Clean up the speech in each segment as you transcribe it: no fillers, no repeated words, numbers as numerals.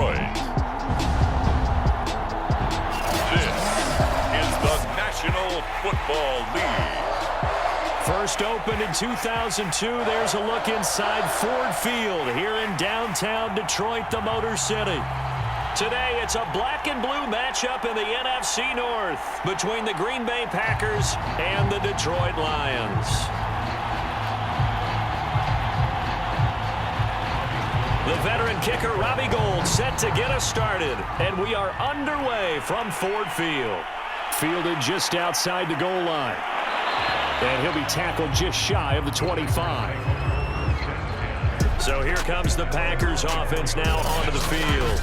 Detroit. This is the National Football League. First opened in 2002, there's a look inside Ford Field here in downtown Detroit, the Motor City. Today, it's a black and blue matchup in the NFC North between the Green Bay Packers and the Detroit Lions. The veteran kicker, Robbie Gould, set to get us started, and we are underway from Ford Field. Fielded just outside the goal line. And he'll be tackled just shy of the 25. So here comes the Packers offense now onto the field.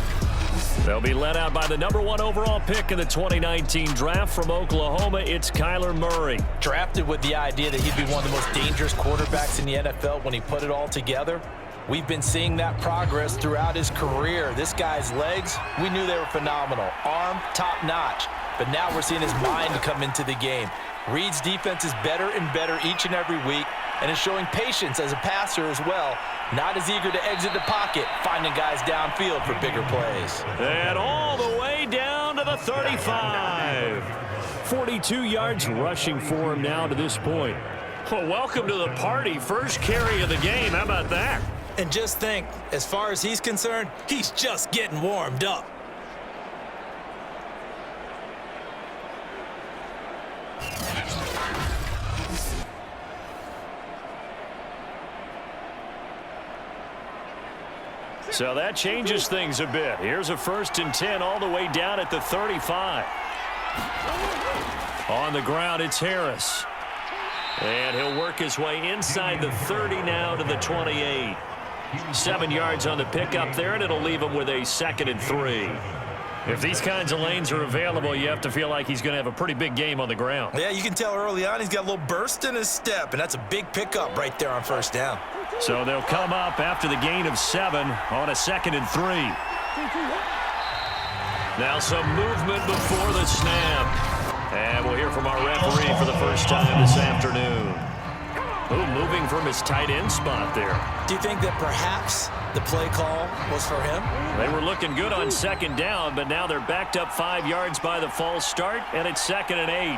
They'll be led out by the #1 overall pick in the 2019 draft from Oklahoma. It's Kyler Murray. Drafted with the idea that he'd be one of the most dangerous quarterbacks in the NFL when he put it all together. We've been seeing that progress throughout his career. This guy's legs, we knew they were phenomenal. Arm, top-notch. But now we're seeing his mind come into the game. Reed's defense is better and better each and every week, and is showing patience as a passer as well. Not as eager to exit the pocket, finding guys downfield for bigger plays. And all the way down to the 35. 42 yards rushing for him now to this point. Well, welcome to the party. First carry of the game. How about that? And just think, as far as he's concerned, he's just getting warmed up. So that changes things a bit. Here's a 1st and 10 all the way down at the 35. On the ground, it's Harris. And he'll work his way inside the 30 now to the 28. 7 yards on the pickup there, and it'll leave him with a 2nd and 3. If these kinds of lanes are available, you have to feel like he's going to have a pretty big game on the ground. Yeah, you can tell early on he's got a little burst in his step, and that's a big pickup right there on 1st down. So they'll come up after the gain of 7 on a 2nd and 3. Now some movement before the snap. And we'll hear from our referee for the first time this afternoon. Moving from his tight end spot there. Do you think that perhaps the play call was for him? They were looking good on 2nd down, but now they're backed up 5 yards by the false start, and it's 2nd and 8.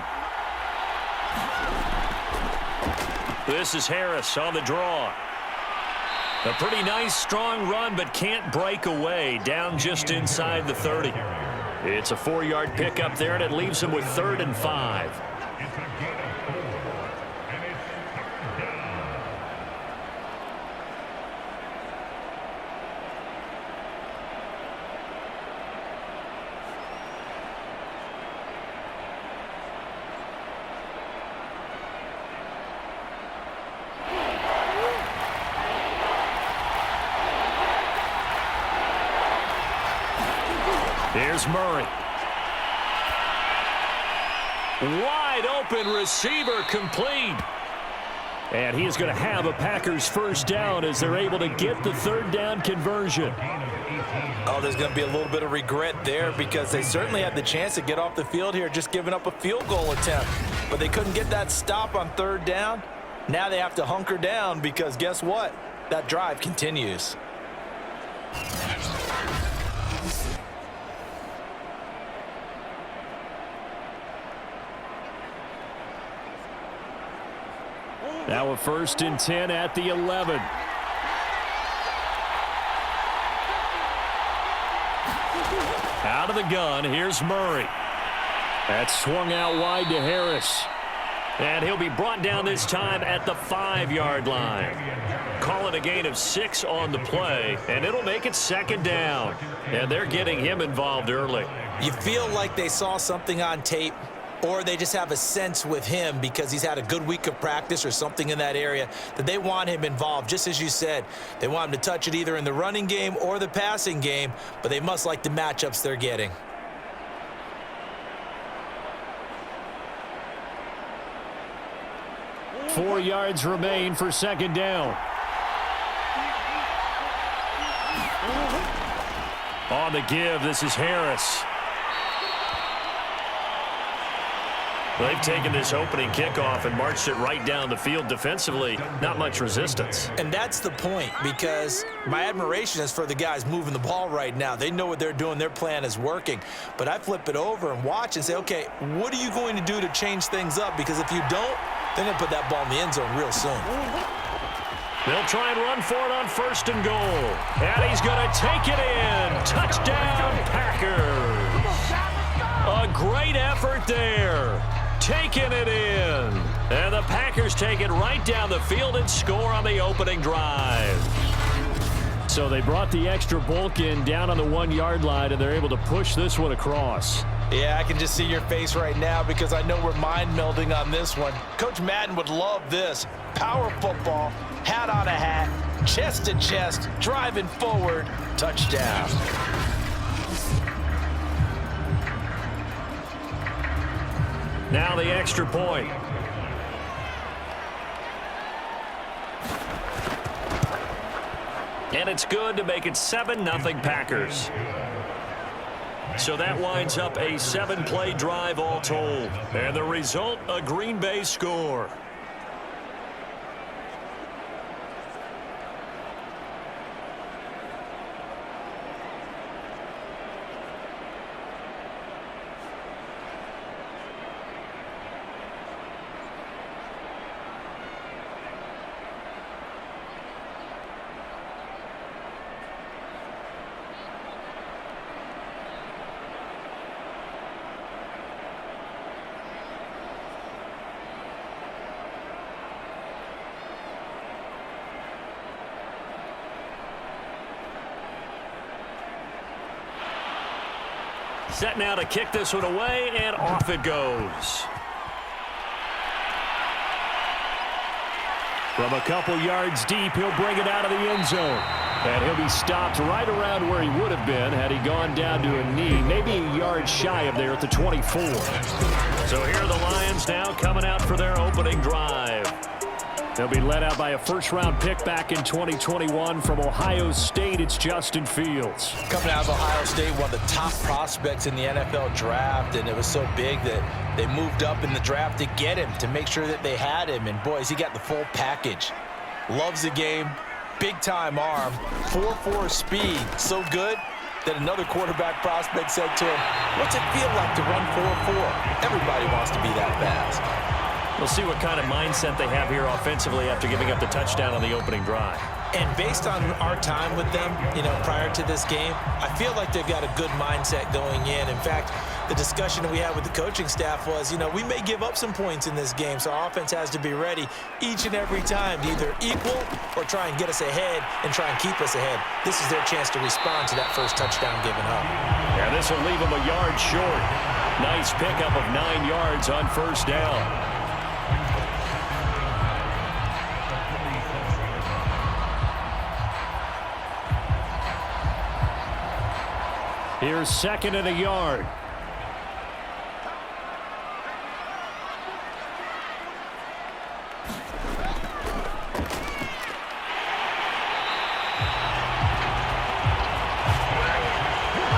This is Harris on the draw. A pretty nice, strong run, but can't break away. Down just inside the 30. It's a 4-yard pickup there, and it leaves him with 3rd and 5. Here's Murray. Wide open receiver complete. And he is going to have a Packers 1st down as they're able to get the 3rd down conversion. Oh, there's going to be a little bit of regret there because they certainly had the chance to get off the field here, just giving up a field goal attempt. But they couldn't get that stop on 3rd down. Now they have to hunker down because guess what? That drive continues. Now a 1st and 10 at the 11. Out of the gun, here's Murray. That's swung out wide to Harris. And he'll be brought down this time at the 5-yard line. Call it a gain of 6 on the play, and it'll make it 2nd down. And they're getting him involved early. You feel like they saw something on tape, or they just have a sense with him because he's had a good week of practice or something in that area that they want him involved. Just as you said, they want him to touch it either in the running game or the passing game, but they must like the matchups they're getting. Four yards remain for 2nd down. On the give, this is Harris. They've taken this opening kickoff and marched it right down the field defensively. Not much resistance. And that's the point, because my admiration is for the guys moving the ball right now. They know what they're doing. Their plan is working. But I flip it over and watch and say, okay, what are you going to do to change things up? Because if you don't, they're going to put that ball in the end zone real soon. They'll try and run for it on 1st and goal. And he's going to take it in. Touchdown, Packers. A great effort there. Taking it in. And the Packers take it right down the field and score on the opening drive. So they brought the extra bulk in down on the 1-yard line, and they're able to push this one across. Yeah, I can just see your face right now because I know we're mind melding on this one. Coach Madden would love this. Power football, hat on a hat, chest to chest, driving forward, touchdown. Now the extra point. And it's good to make it 7-0 Packers. So that winds up a 7-play drive all told. And the result, a Green Bay score. Set now to kick this one away, and off it goes. From a couple yards deep, he'll bring it out of the end zone. And he'll be stopped right around where he would have been had he gone down to a knee, maybe a yard shy of there at the 24. So here are the Lions now coming out for their opening drive. They'll be led out by a first-round pick back in 2021 from Ohio State. It's Justin Fields. Coming out of Ohio State, one of the top prospects in the NFL draft, and it was so big that they moved up in the draft to get him, to make sure that they had him. And, boys, he got the full package. Loves the game, big-time arm, 4.4 speed, so good that another quarterback prospect said to him, what's it feel like to run 4.4? Everybody wants to be that fast. We'll see what kind of mindset they have here offensively after giving up the touchdown on the opening drive. And based on our time with them, prior to this game, I feel like they've got a good mindset going in. In fact, the discussion that we had with the coaching staff was, we may give up some points in this game, so our offense has to be ready each and every time to either equal or try and get us ahead and try and keep us ahead. This is their chance to respond to that first touchdown given up. Yeah, this will leave them a yard short. Nice pickup of 9 yards on first down. Here's 2nd and a yard.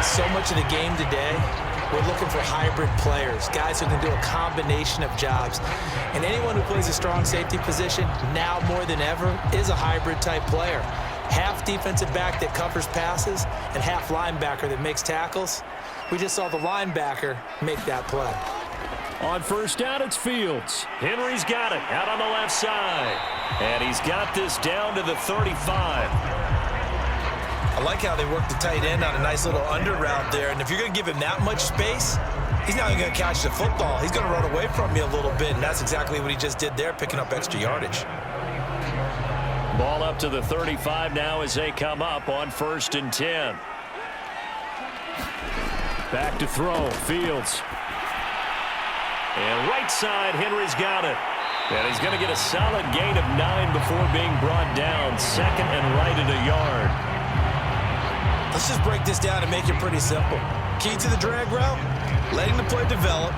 So much of the game today, we're looking for hybrid players, guys who can do a combination of jobs. And anyone who plays a strong safety position, now more than ever, is a hybrid type player. Half defensive back that covers passes and half linebacker that makes tackles. We just saw the linebacker make that play. On first down, it's Fields. Henry's got it out on the left side. And he's got this down to the 35. I like how they work the tight end on a nice little under route there. And if you're going to give him that much space, he's not even going to catch the football. He's going to run away from you a little bit, and that's exactly what he just did there, picking up extra yardage. Ball up to the 35 now as they come up on 1st and 10. Back to throw, Fields. And right side, Henry's got it. And he's going to get a solid gain of 9 before being brought down. 2nd and right at a yard. Let's just break this down and make it pretty simple. Key to the drag route, letting the play develop,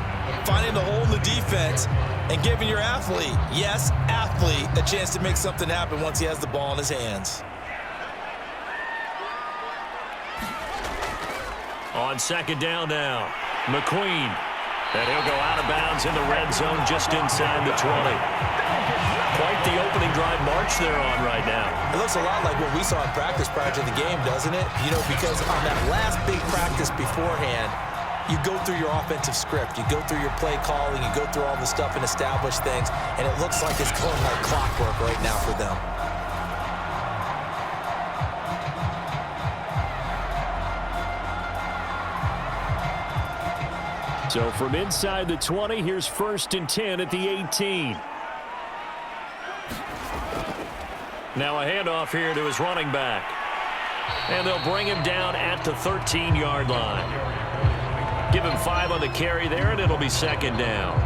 finding the hole in the defense, and giving your athlete, yes, athlete, a chance to make something happen once he has the ball in his hands. On 2nd down now, McQueen. And he'll go out of bounds in the red zone just inside the 20. Quite the opening drive march they're on right now. It looks a lot like what we saw in practice prior to the game, doesn't it? You know, because on that last big practice beforehand, you go through your offensive script, you go through your play calling, you go through all the stuff and establish things, and it looks like it's going like clockwork right now for them. So from inside the 20, here's 1st and 10 at the 18. Now a handoff here to his running back. And they'll bring him down at the 13-yard line. Give him 5 on the carry there, and it'll be 2nd down.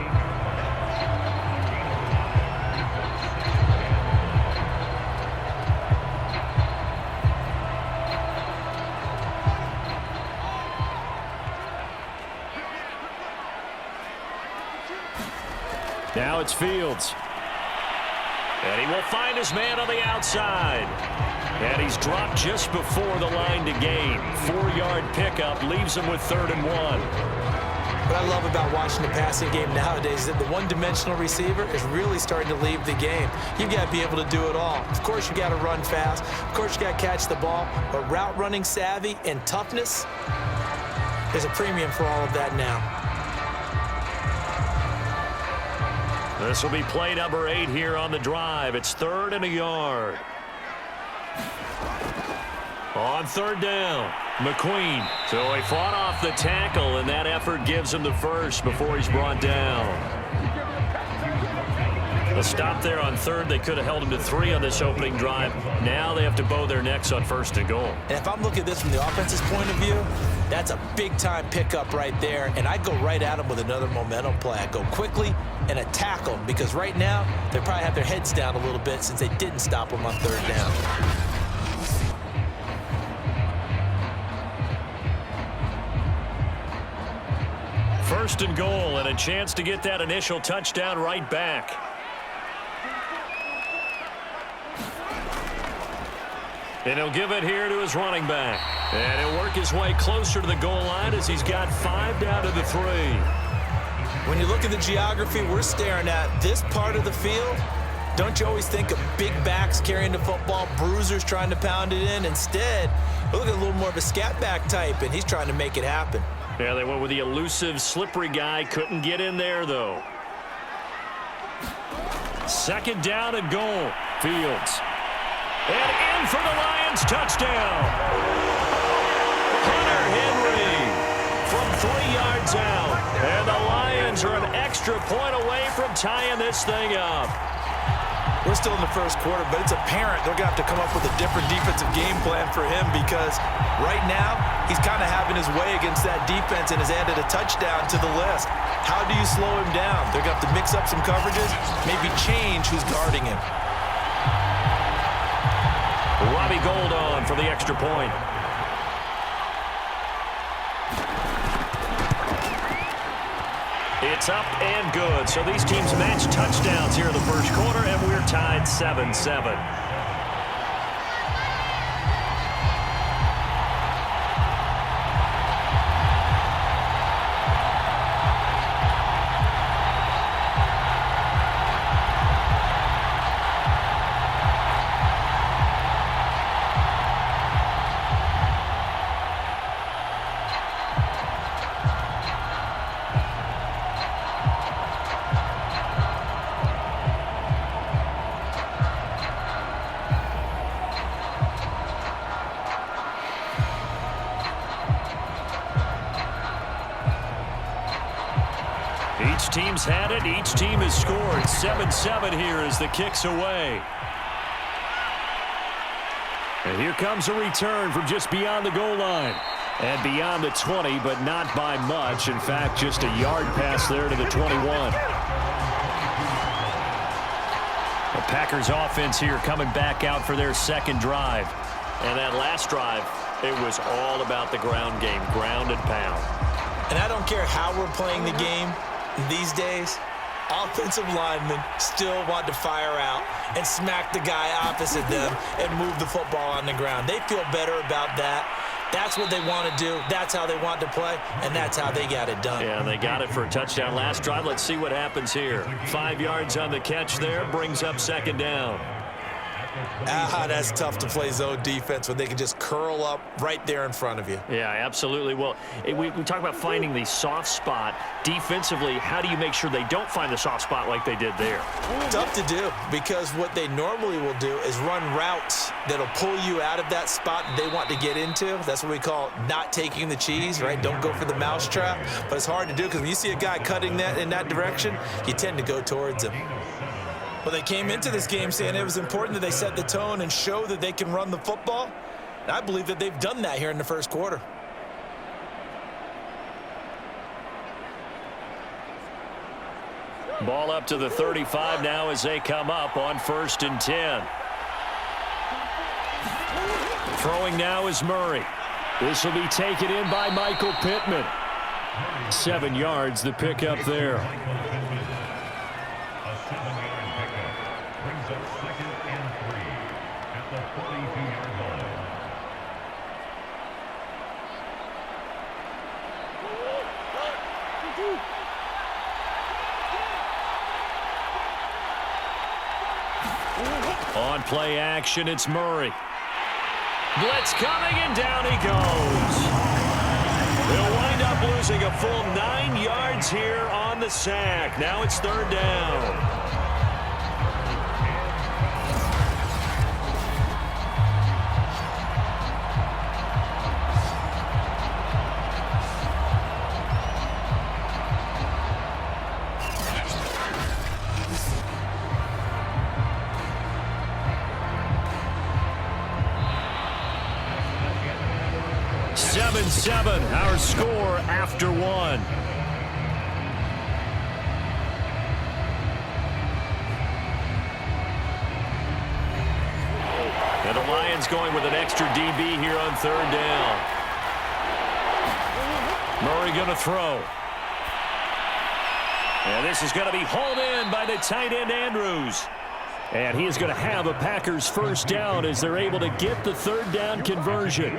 Now it's Fields. And he will find his man on the outside. And he's dropped just before the line to gain. 4-yard pickup leaves him with 3rd and 1. What I love about watching the passing game nowadays is that the one-dimensional receiver is really starting to leave the game. You've got to be able to do it all. Of course, you got to run fast. Of course, you got to catch the ball. But route running savvy and toughness, there's a premium for all of that now. This will be play number 8 here on the drive. It's 3rd and a yard. On 3rd down, McQueen. So he fought off the tackle, and that effort gives him the first before he's brought down. A stop there on 3rd. They could have held him to 3 on this opening drive. Now they have to bow their necks on 1st and goal. And if I'm looking at this from the offense's point of view, that's a big-time pickup right there, and I go right at him with another momentum play. I go quickly and attack them, because right now they probably have their heads down a little bit since they didn't stop them on 3rd down. First and goal, and a chance to get that initial touchdown right back. And he'll give it here to his running back. And he'll work his way closer to the goal line as he's got 5 down to the 3. When you look at the geography we're staring at, this part of the field, don't you always think of big backs carrying the football, bruisers trying to pound it in? Instead, we're looking at a little more of a scat back type, and he's trying to make it happen. Yeah, they went with the elusive, slippery guy. Couldn't get in there, though. 2nd down and goal. Fields. And in for the Lions touchdown. Hunter Henry from 3 yards out. And the Lions are an extra point away from tying this thing up. We're still in the first quarter, but it's apparent they're going to have to come up with a different defensive game plan for him, because right now he's kind of having his way against that defense and has added a touchdown to the list. How do you slow him down? They're going to have to mix up some coverages, maybe change who's guarding him. Robbie Gould on for the extra point. It's up and good. So these teams match touchdowns here in the first quarter, and we're tied 7-7. Each team's had it. Each team has scored. 7-7 here as the kick's away. And here comes a return from just beyond the goal line. And beyond the 20, but not by much. In fact, just a yard pass there to the 21. The Packers offense here coming back out for their 2nd drive. And that last drive, it was all about the ground game, ground and pound. And I don't care how we're playing the game these days, offensive linemen still want to fire out and smack the guy opposite them and move the football on the ground. They feel better about that That's what they want to do. That's how they want to play, and that's how they got it done. Yeah, they got it for a touchdown last drive. Let's see what happens here. 5 yards on the catch there, brings up second down. That's tough to play zone defense when they can just curl up right there in front of you. Yeah, absolutely. Well, we talk about finding the soft spot. Defensively, how do you make sure they don't find the soft spot like they did there? Tough to do, because what they normally will do is run routes that'll pull you out of that spot that they want to get into. That's what we call not taking the cheese, right? Don't go for the mousetrap. But it's hard to do because when you see a guy cutting that in that direction, you tend to go towards him. Well, they came into this game saying it was important that they set the tone and show that they can run the football. And I believe that they've done that here in the first quarter. Ball up to the 35 now as they come up on 1st and 10. Throwing now is Murray. This will be taken in by Michael Pittman. 7 yards, the pickup there. On play action, it's Murray. Blitz coming, and down he goes. They'll wind up losing a full 9 yards here on the sack. Now it's 3rd down. Our score after 1. And the Lions going with an extra DB here on 3rd down. Murray going to throw. And this is going to be hauled in by the tight end Andrews. And he is going to have a Packers 1st down as they're able to get the 3rd down conversion.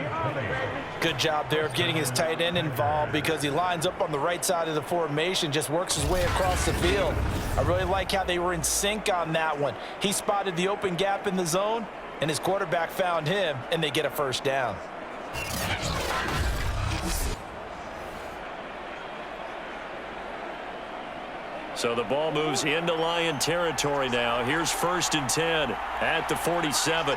Good job there of getting his tight end involved, because he lines up on the right side of the formation, just works his way across the field. I really like how they were in sync on that one. He spotted the open gap in the zone, and his quarterback found him, and they get a 1st down. So the ball moves into Lion territory now. Here's 1st and 10 at the 47.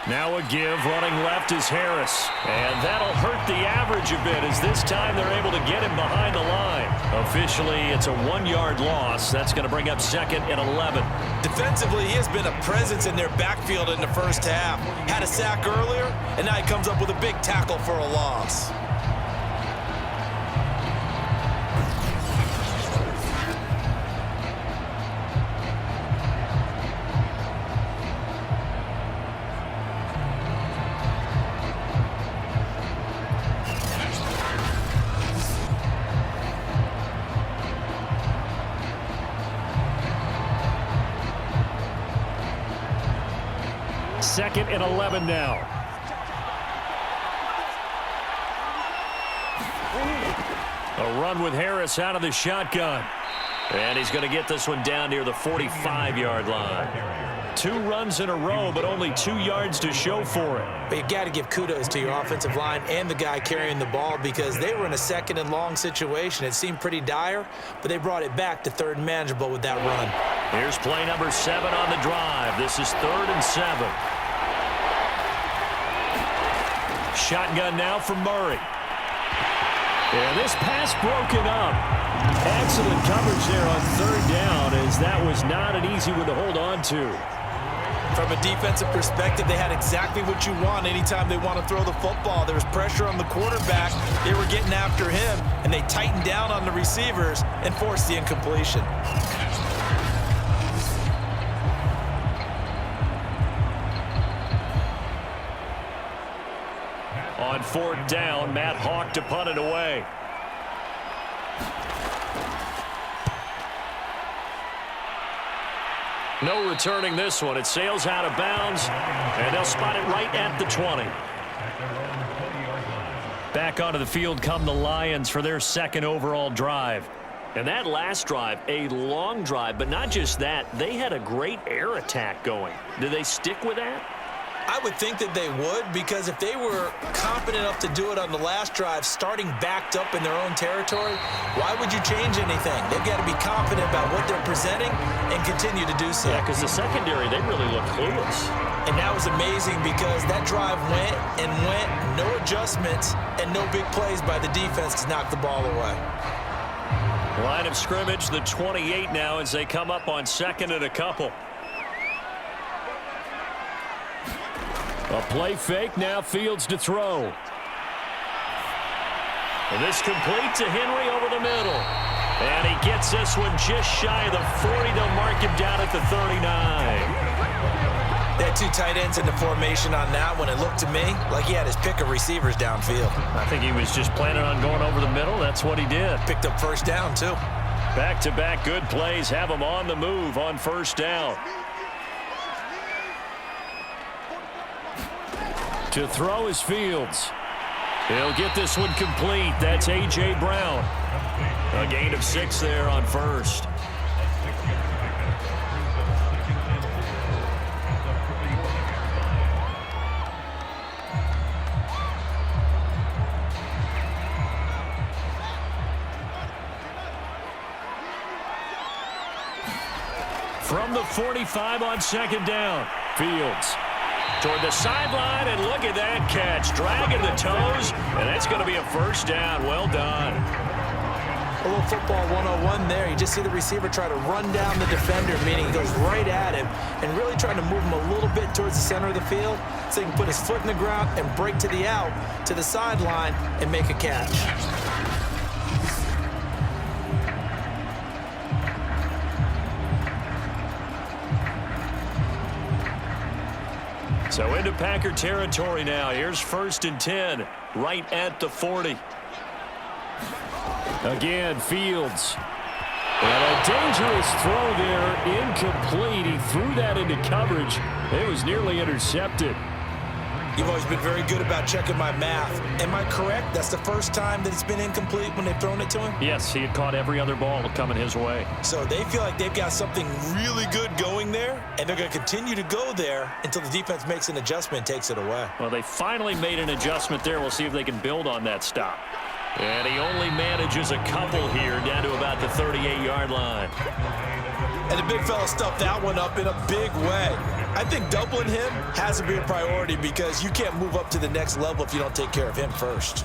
Now a give, running left is Harris. And that'll hurt the average a bit, as this time they're able to get him behind the line. Officially, it's a 1-yard loss. That's going to bring up 2nd and 11. Defensively, he has been a presence in their backfield in the first half. Had a sack earlier, and now he comes up with a big tackle for a loss. Second and 11 now. A run with Harris out of the shotgun. And he's going to get this one down near the 45-yard line. 2 runs in a row, but only 2 yards to show for it. But you got to give kudos to your offensive line and the guy carrying the ball, because they were in a 2nd and long situation. It seemed pretty dire, but they brought it back to 3rd and manageable with that run. Here's play number 7 on the drive. This is 3rd and 7. Shotgun now from Murray. And this pass broken up. Excellent coverage there on 3rd down, as that was not an easy one to hold on to. From a defensive perspective, they had exactly what you want anytime they want to throw the football. There was pressure on the quarterback. They were getting after him, and they tightened down on the receivers and forced the incompletion. On 4th down, Matt Hawk to punt it away. No returning this one. It sails out of bounds, and they'll spot it right at the 20. Back onto the field come the Lions for their second overall drive. And that last drive, a long drive, but not just that. They had a great air attack going. Do they stick with that? I would think that they would, because if they were confident enough to do it on the last drive, starting backed up in their own territory, why would you change anything? They've got to be confident about what they're presenting and continue to do so. Yeah, because the secondary, they really looked clueless. And that was amazing because that drive went and went, no adjustments, and no big plays by the defense to knock the ball away. Line of scrimmage, the 28 now as they come up on second and a couple. A play fake, now Fields to throw. And this complete to Henry over the middle. And he gets this one just shy of the 40. They'll mark him down at the 39. They had two tight ends in the formation on that one. It looked to me like he had his pick of receivers downfield. I think he was just planning on going over the middle. That's what he did. Picked up first down, too. Back-to-back good plays have him on the move on first down. To throw is Fields. He'll get this one complete. That's A.J. Brown. A gain of 6 there on first. From the 45 on second down, Fields toward the sideline, and look at that catch. Dragging the toes, and that's going to be a first down. Well done. A little football 101 there. You just see the receiver try to run down the defender, meaning he goes right at him, and really trying to move him a little bit towards the center of the field so he can put his foot in the ground and break to the out, to the sideline, and make a catch. So into Packer territory now. Here's first and 10, right at the 40. Again, Fields. And a dangerous throw there, incomplete. He threw that into coverage. It was nearly intercepted. You've always been very good about checking my math. Am I correct? That's the first time that it's been incomplete when they've thrown it to him? Yes, he had caught every other ball coming his way. So they feel like they've got something really good going there, and they're going to continue to go there until the defense makes an adjustment and takes it away. Well, they finally made an adjustment there. We'll see if they can build on that stop. And he only manages a couple here down to about the 38-yard line. And the big fella stuffed that one up in a big way. I think doubling him has to be a priority because you can't move up to the next level if you don't take care of him first.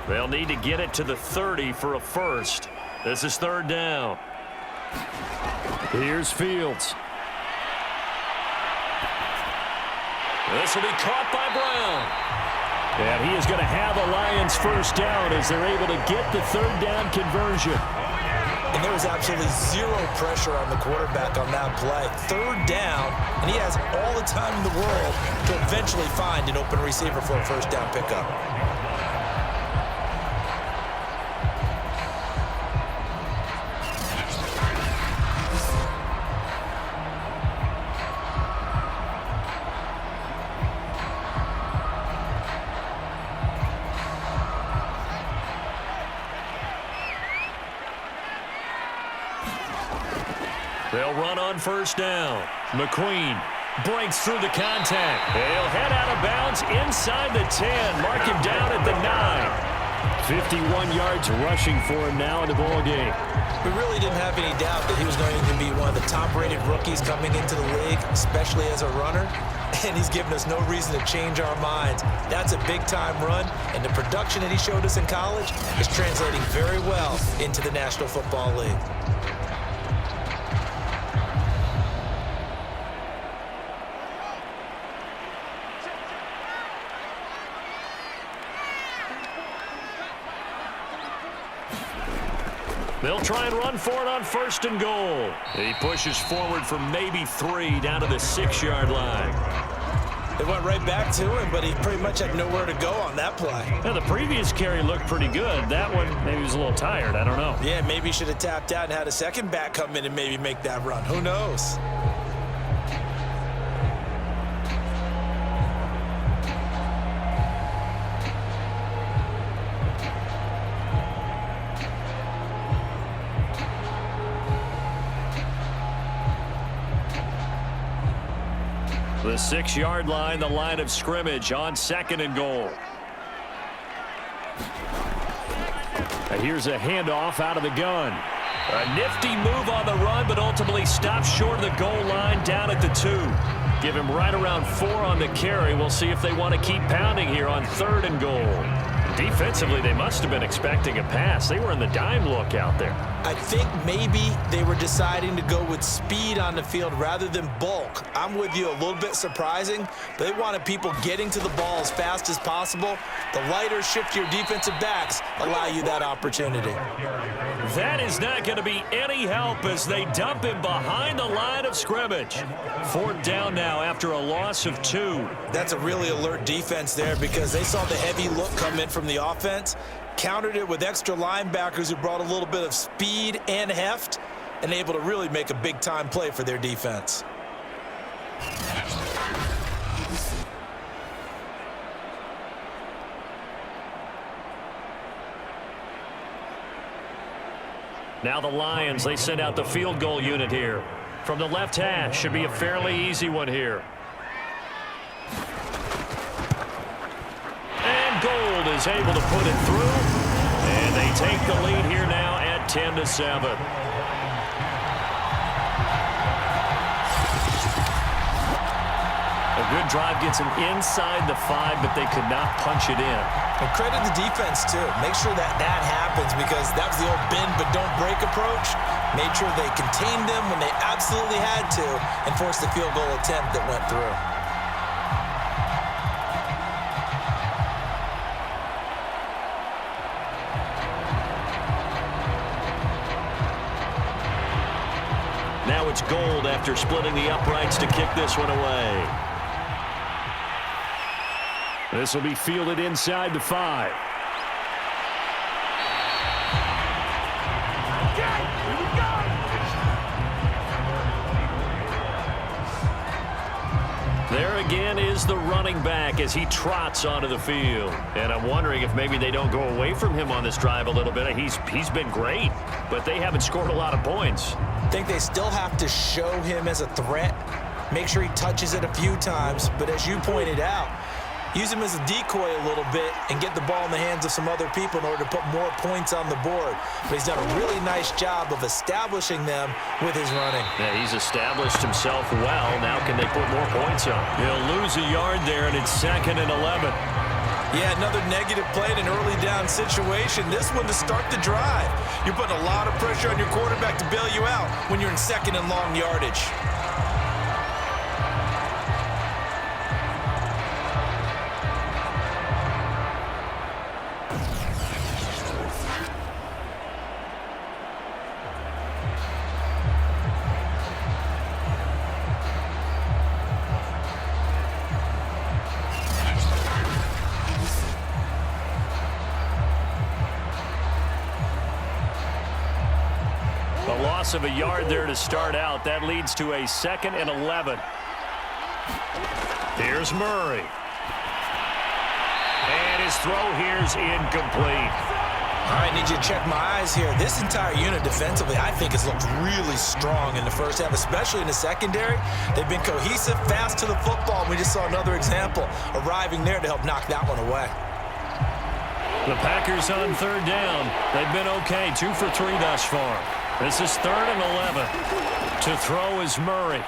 They'll need to get it to the 30 for a first. This is third down. Here's Fields. This will be caught by Brown. And he is going to have a Lions first down as they're able to get the third down conversion. And there was absolutely zero pressure on the quarterback on that play. Third down, and he has all the time in the world to eventually find an open receiver for a first down pickup. They'll run on first down. McQueen breaks through the contact. He'll head out of bounds inside the 10. Mark him down at the 9. 51 yards rushing for him now in the ball game. We really didn't have any doubt that he was going to be one of the top-rated rookies coming into the league, especially as a runner. And he's given us no reason to change our minds. That's a big-time run, and the production that he showed us in college is translating very well into the National Football League. They'll try and run for it on first and goal. He pushes forward for maybe 3 down to the 6-yard line. They went right back to him, but he pretty much had nowhere to go on that play. Now, the previous carry looked pretty good. That one, maybe he was a little tired. I don't know. Yeah, maybe he should have tapped out and had a second back come in and maybe make that run. Who knows? The 6-yard line, the line of scrimmage on 2nd and goal. And here's a handoff out of the gun. A nifty move on the run, but ultimately stops short of the goal line down at the 2. Give him right around 4 on the carry. We'll see if they want to keep pounding here on 3rd and goal. Defensively, they must have been expecting a pass. They were in the dime look out there. I think maybe they were deciding to go with speed on the field rather than bulk. I'm with you, a little bit surprising. They wanted people getting to the ball as fast as possible. The lighter, shiftier defensive backs allow you that opportunity. That is not going to be any help as they dump him behind the line of scrimmage. 4th down now after a loss of 2. That's a really alert defense there because they saw the heavy look come in from the offense, countered it with extra linebackers who brought a little bit of speed and heft, and able to really make a big-time play for their defense. Now the Lions, they send out the field goal unit here. From the left hash, should be a fairly easy one here. And Gold is able to put it through. And they take the lead here now at 10-7. A good drive gets them inside the 5, but they could not punch it in. And credit the defense, too. Make sure that happens because that was the old bend but don't break approach. Made sure they contained them when they absolutely had to and forced the field goal attempt that went through. Now it's Gold after splitting the uprights to kick this one away. This will be fielded inside the 5. There again is the running back as he trots onto the field. And I'm wondering if maybe they don't go away from him on this drive a little bit. He's been great, but they haven't scored a lot of points. I think they still have to show him as a threat. Make sure he touches it a few times. But as you pointed out, use him as a decoy a little bit and get the ball in the hands of some other people in order to put more points on the board. But he's done a really nice job of establishing them with his running. Yeah, he's established himself well. Now can they put more points on? He'll lose a yard there, and it's 2nd and 11. Yeah, another negative play in an early down situation. This one to start the drive. You're putting a lot of pressure on your quarterback to bail you out when you're in 2nd and long yardage. Of a yard there to start out. That leads to a 2nd and 11. Here's Murray. And his throw here's incomplete. All right, need you to check my eyes here. This entire unit defensively, I think, has looked really strong in the first half, especially in the secondary. They've been cohesive, fast to the football. We just saw another example arriving there to help knock that one away. The Packers on 3rd down. They've been okay, 2 for 3 thus far. This is 3rd and 11. To throw is Murray.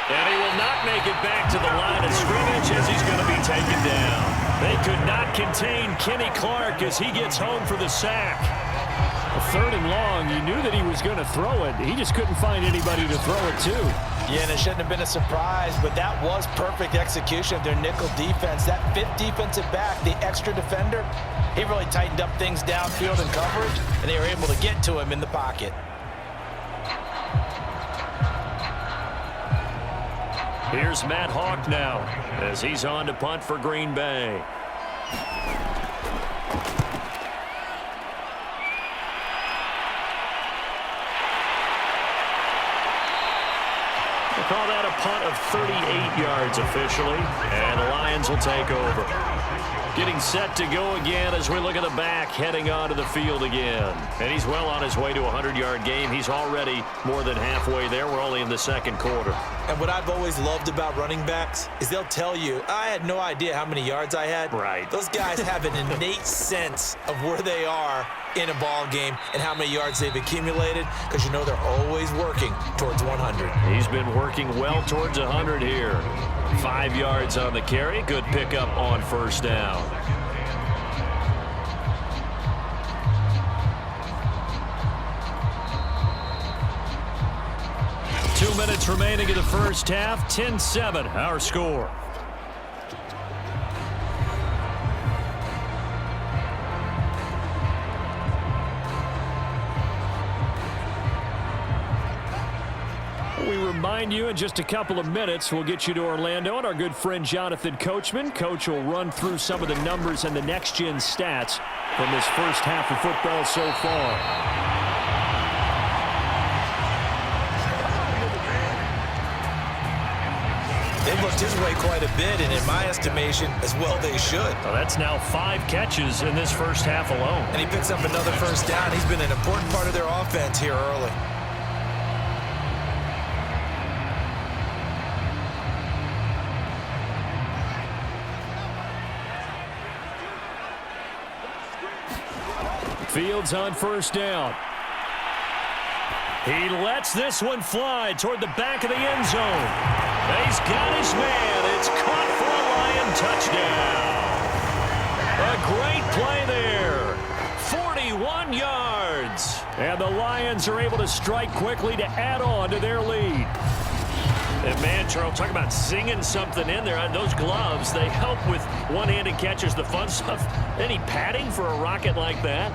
And he will not make it back to the line of scrimmage as he's going to be taken down. They could not contain Kenny Clark as he gets home for the sack. 3rd and long, you knew that he was going to throw it. He just couldn't find anybody to throw it to. Yeah, and it shouldn't have been a surprise, but that was perfect execution of their nickel defense. That 5th defensive back, the extra defender, he really tightened up things downfield in coverage, and they were able to get to him in the pocket. Here's Matt Hawk now as he's on to punt for Green Bay. We'll call that a punt of 38 yards officially, and the Lions will take over. Getting set to go again as we look at the back heading onto the field again. And he's well on his way to a 100-yard game. He's already more than halfway there. We're only in the second quarter. And what I've always loved about running backs is they'll tell you, I had no idea how many yards I had. Right. Those guys have an innate sense of where they are in a ball game and how many yards they've accumulated, because you know they're always working towards 100. He's been working well towards 100 here. 5 yards on the carry. Good pickup on first down. Two minutes remaining in the first half. 10-7, our score. We remind you in just a couple of minutes we'll get you to Orlando and our good friend Jonathan Coachman. Coach will run through some of the numbers and the next-gen stats from this first half of football so far. They've looked his way quite a bit, and in my estimation, as well they should. Well, that's now 5 catches in this first half alone. And he picks up another first down. He's been an important part of their offense here early. Fields on first down. He lets this one fly toward the back of the end zone. He's got his man. It's caught for a Lion touchdown. A great play there. 41 yards. And the Lions are able to strike quickly to add on to their lead. And man, Charles, talk about singing something in there. Those gloves, they help with one-handed catches, the fun stuff. Any padding for a rocket like that?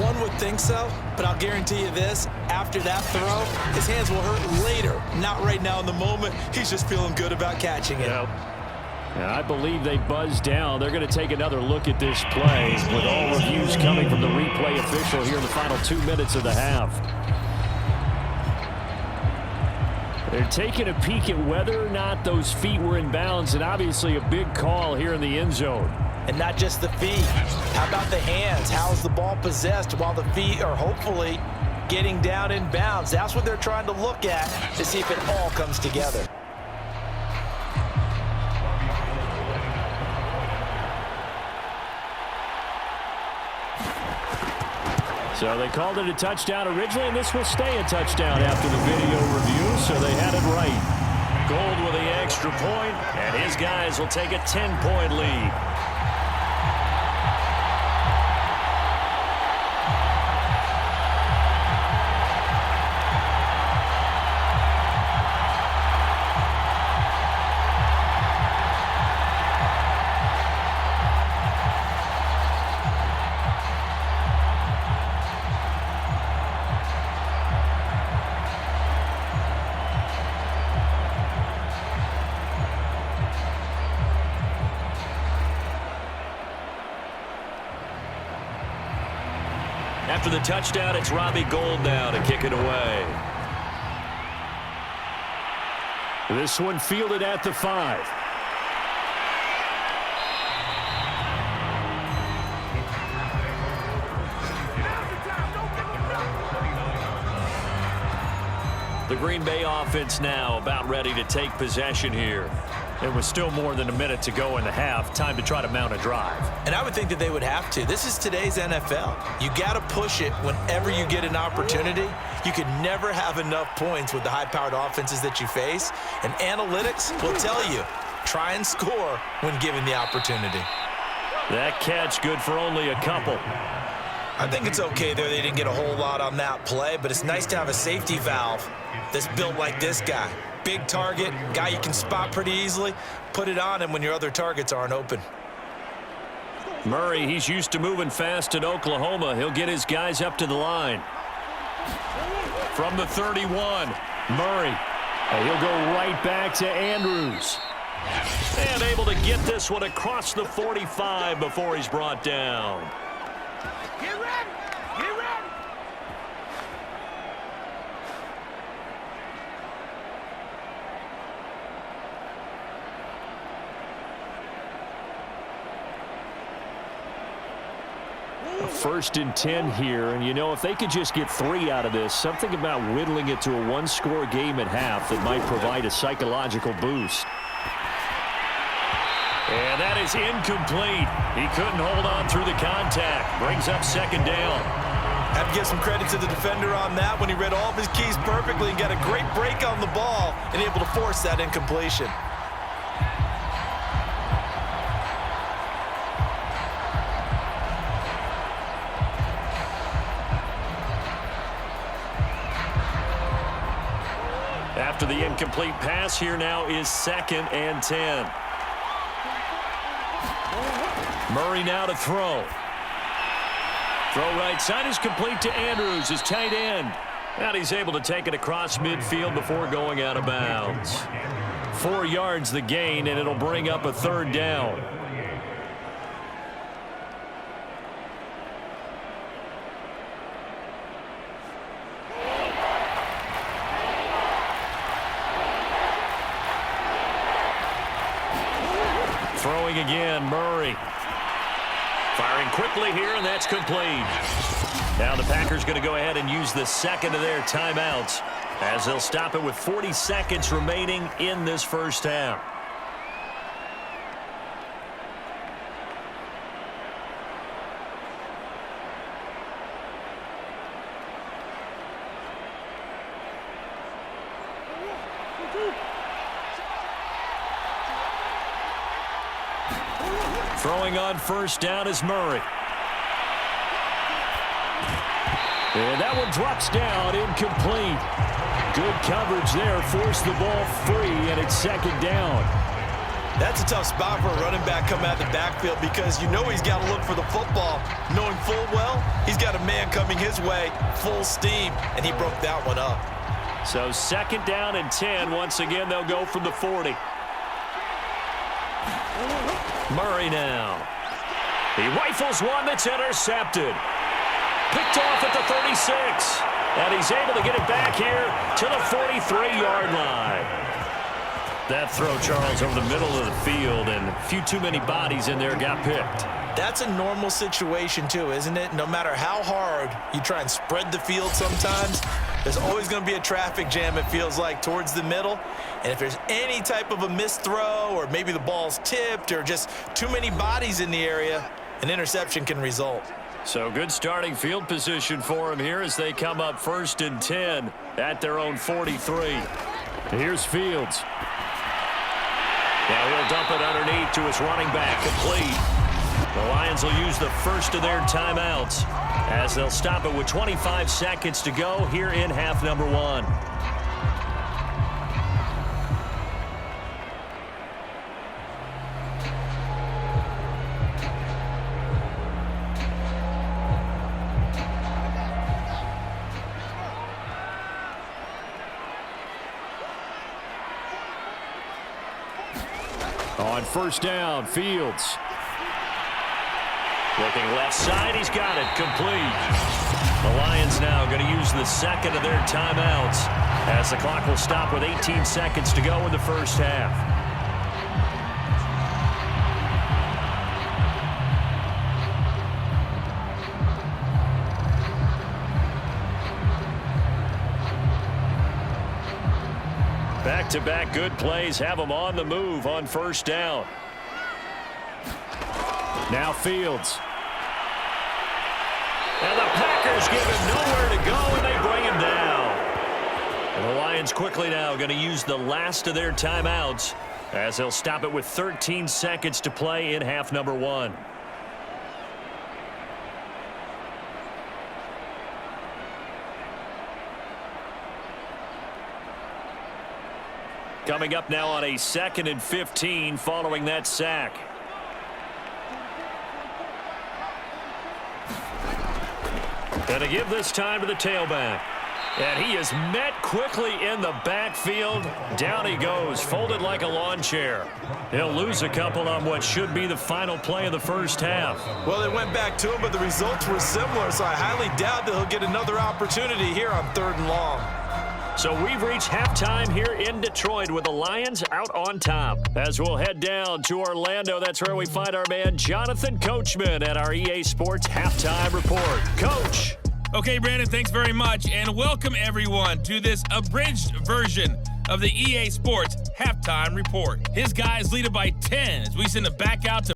One would think so, but I'll guarantee you this. After that throw, his hands will hurt later. Not right now in the moment. He's just feeling good about catching it. Yep. And I believe they buzzed down. They're going to take another look at this play with all reviews coming from the replay official here in the final 2 minutes of the half. They're taking a peek at whether or not those feet were in bounds, and obviously a big call here in the end zone. And not just the feet. How about the hands? How's the ball possessed while the feet are hopefully getting down in bounds? That's what they're trying to look at to see if it all comes together. So they called it a touchdown originally, and this will stay a touchdown after the video review, so they had it right. Gold with the extra point, and his guys will take a 10-point lead. After the touchdown, it's Robbie Gould now to kick it away. This one fielded at the 5. The Green Bay offense now about ready to take possession here. There was still more than a minute to go in the half. Time to try to mount a drive. And I would think that they would have to. This is today's NFL. You got to push it whenever you get an opportunity. You can never have enough points with the high-powered offenses that you face. And analytics will tell you, try and score when given the opportunity. That catch good for only a couple. I think it's okay there. They didn't get a whole lot on that play, but it's nice to have a safety valve that's built like this guy. Big target, guy you can spot pretty easily. Put it on him when your other targets aren't open. Murray, he's used to moving fast in Oklahoma. He'll get his guys up to the line. From the 31, Murray And he'll go right back to Andrews. And able to get this one across the 45 before he's brought down. Get ready! Get ready! First and 10 here, and you know, if they could just get 3 out of this, something about whittling it to a one-score game at half that might provide a psychological boost. And that is incomplete. He couldn't hold on through the contact. Brings up second down. Have to give some credit to the defender on that when he read all of his keys perfectly and got a great break on the ball and able to force that incompletion. After the incomplete pass, here now is second and 10. Murray now to throw. Throw right side is complete to Andrews, his tight end. And he's able to take it across midfield before going out of bounds. 4 yards the gain, and it'll bring up a third down. Throwing again, Murray. Firing quickly here, and that's complete. Now the Packers going to go ahead and use the second of their timeouts as they'll stop it with 40 seconds remaining in this first half. Throwing on first down is Murray. And that one drops down, incomplete. Good coverage there, forced the ball free, and it's second down. That's a tough spot for a running back coming out of the backfield because you know he's got to look for the football, knowing full well he's got a man coming his way, full steam, and he broke that one up. So second down and 10. Once again, they'll go from the 40. Murray now. He rifles one that's intercepted. Picked off at the 36. And he's able to get it back here to the 43-yard line. That throw, Charles, over the middle of the field, and a few too many bodies in there got picked. That's a normal situation, too, isn't it? No matter how hard you try and spread the field sometimes, there's always going to be a traffic jam, it feels like, towards the middle. And if there's any type of a missed throw or maybe the ball's tipped or just too many bodies in the area, an interception can result. So good starting field position for him here as they come up first and 10 at their own 43. Here's Fields. Now he'll dump it underneath to his running back, complete. The Lions will use the first of their timeouts as they'll stop it with 25 seconds to go here in half number 1. On first down, Fields. Looking left side, he's got it, complete. The Lions now going to use the second of their timeouts as the clock will stop with 18 seconds to go in the first half. Back-to-back good plays have them on the move on first down. Now Fields. And the Packers give him nowhere to go, and they bring him down. And the Lions quickly now going to use the last of their timeouts as they'll stop it with 13 seconds to play in half number 1. Coming up now on a 2nd and 15 following that sack. Going to give this time to the tailback. And he is met quickly in the backfield. Down he goes, folded like a lawn chair. He'll lose a couple on what should be the final play of the first half. Well, they went back to him, but the results were similar, so I highly doubt that he'll get another opportunity here on 3rd and long. So we've reached halftime here in Detroit with the Lions out on top. As we'll head down to Orlando, that's where we find our man Jonathan Coachman at our EA Sports Halftime Report. Coach. Okay, Brandon, thanks very much, and welcome everyone to this abridged version of the EA Sports Halftime Report. His guys lead it by 10 as we send it back out to